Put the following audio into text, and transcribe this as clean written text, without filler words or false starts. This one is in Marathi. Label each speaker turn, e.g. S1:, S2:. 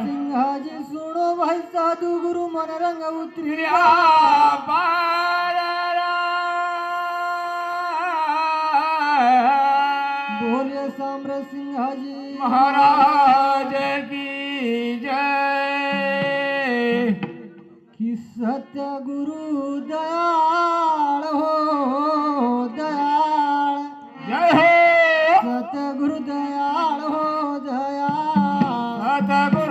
S1: सिंहाजी सुनो भाई साधु गुरु मन रंग उतरी बोले साम्र सिंहाजी
S2: महाराज की जय।
S1: कि सत्य गुरु दयाळ हो दयाळ
S2: जय हो
S1: सत्य गुरु दयाळ हो दयाळ
S2: सतगुरु